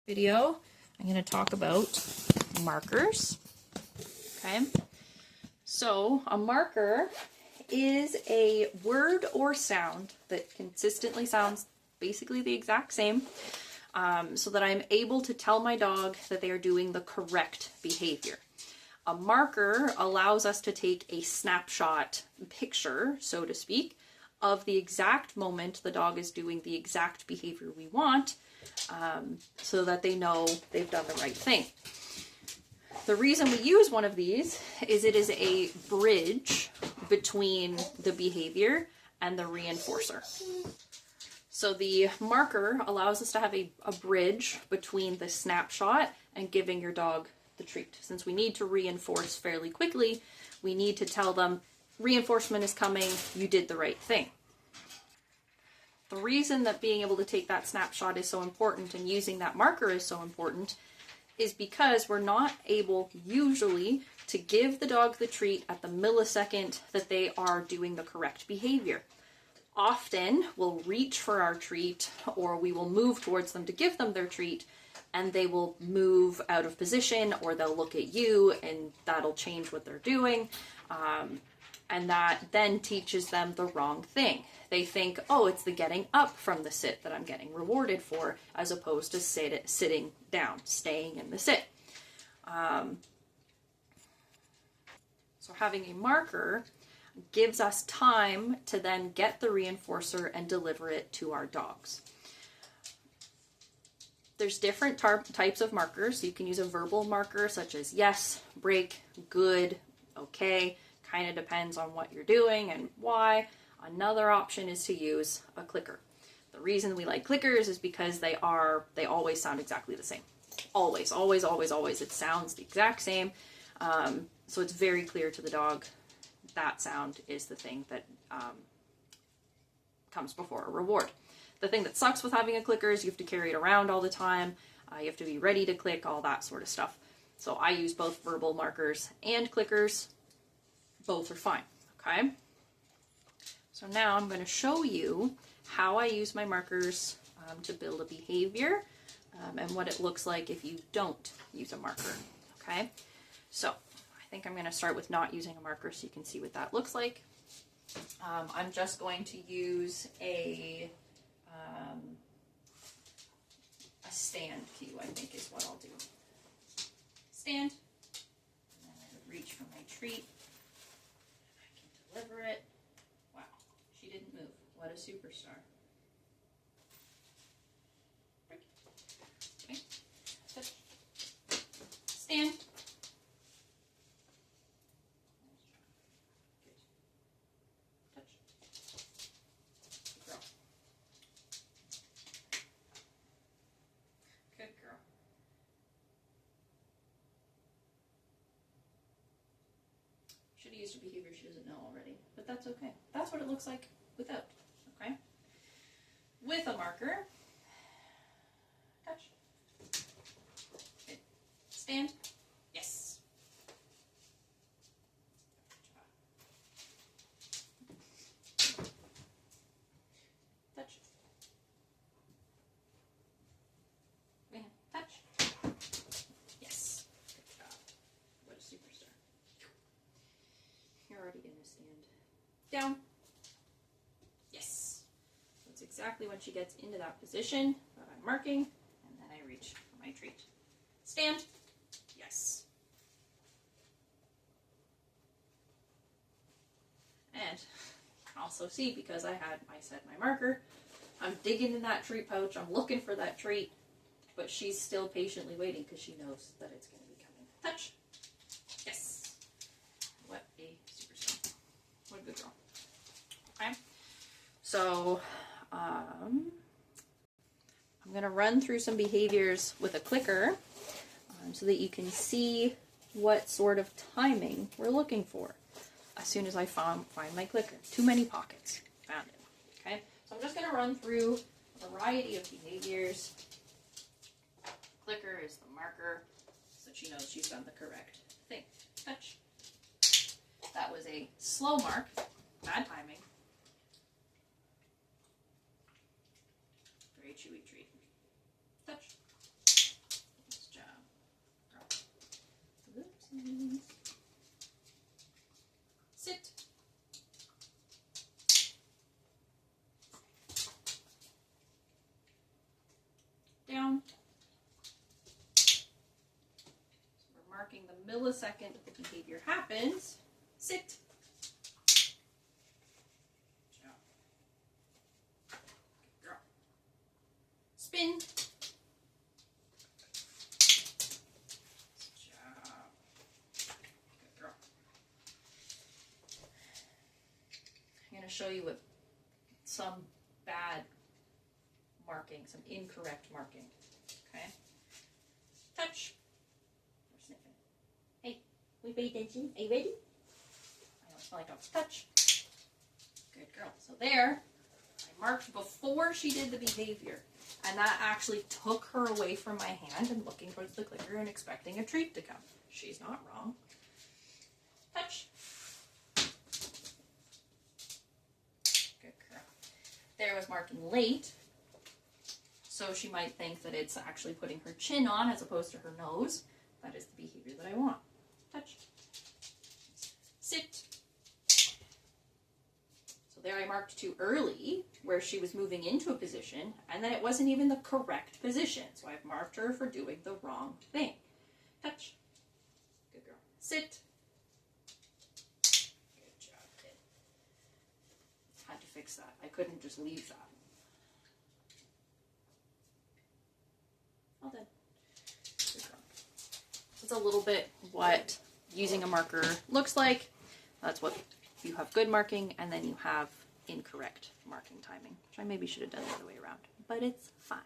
Video, I'm going to talk about markers. Okay, so a marker is a word or sound that consistently sounds basically the exact same, so that I'm able to tell my dog that they are doing the correct behavior. A marker allows us to take a snapshot picture, so to speak, of the exact moment the dog is doing the exact behavior we want, so that they know they've done the right thing. The reason we use one of these is it is a bridge between the behavior and the reinforcer. So the marker allows us to have a bridge between the snapshot and giving your dog the treat. Since we need to reinforce fairly quickly, we need to tell them reinforcement is coming, you did the right thing. The reason that being able to take that snapshot is so important and using that marker is so important is because we're not able usually to give the dog the treat at the millisecond that they are doing the correct behavior. Often we'll reach for our treat, or we will move towards them to give them their treat, and they will move out of position, or they'll look at you and that'll change what they're doing. And that then teaches them the wrong thing. They think, oh, it's the getting up from the sit that I'm getting rewarded for, as opposed to sitting down, staying in the sit. So having a marker gives us time to then get the reinforcer and deliver it to our dogs. There's different types of markers. You can use a verbal marker such as yes, break, good, okay. Kind of depends on what you're doing and why. Another option is to use a clicker. The reason we like clickers is because they always sound exactly the same. Always, always, always, always. It sounds the exact same. So it's very clear to the dog that sound is the thing that comes before a reward. The thing that sucks with having a clicker is you have to carry it around all the time. You have to be ready to click, all that sort of stuff. So I use both verbal markers and clickers. Both are fine, okay? So now I'm going to show you how I use my markers to build a behavior and what it looks like if you don't use a marker, okay? So I think I'm going to start with not using a marker so you can see what that looks like. I'm just going to use a stand cue, I think is what I'll do. Stand, and then I would reach for my treat. Deliver it. Wow, she didn't move. What a superstar. Okay. Sit. Stand. Good. Touch. Good girl. Good girl. Should have used a behavior she doesn't know already, but that's okay. That's what it looks like without, okay? With a marker, touch. Okay. Stand. Yes. Touch. Man, touch. Yes. Good job. What a superstar. You're already going to stand. Down. Yes. So it's exactly when she gets into that position that I'm marking, and then I reach for my treat. Stand. Yes. And you can also see, because I set my marker, I'm digging in that treat pouch, I'm looking for that treat, but she's still patiently waiting because she knows that it's going to be coming. Touch. Yes. What a superstar. What a good girl. Okay. So, I'm going to run through some behaviors with a clicker so that you can see what sort of timing we're looking for as soon as I find my clicker. Too many pockets. Found it. Okay. So I'm just going to run through a variety of behaviors. Clicker is the marker so she knows she's done the correct thing. Touch. That was a slow mark. Bad timing. Very chewy treat. Touch. millisecond the behavior happens, sit. Good girl. Spin. I'm going to show you some bad marking, some incorrect marking. Okay? Touch. We're sniffing. Hey, we pay attention. Are you ready? I don't smell like dogs. Touch. Good girl. So there, I marked before she did the behavior. And that actually took her away from my hand and looking towards the clicker and expecting a treat to come. She's not wrong. Touch. There was marking late, so she might think that it's actually putting her chin on as opposed to her nose. That is the behavior that I want. Touch. Sit. So there I marked too early, where she was moving into a position, and then it wasn't even the correct position. So I've marked her for doing the wrong thing. Touch. Good girl. Sit. Had to fix that. I couldn't just leave that. All done. That's a little bit what using a marker looks like. That's what you have good marking, and then you have incorrect marking timing, which I maybe should have done the other way around, but it's fine.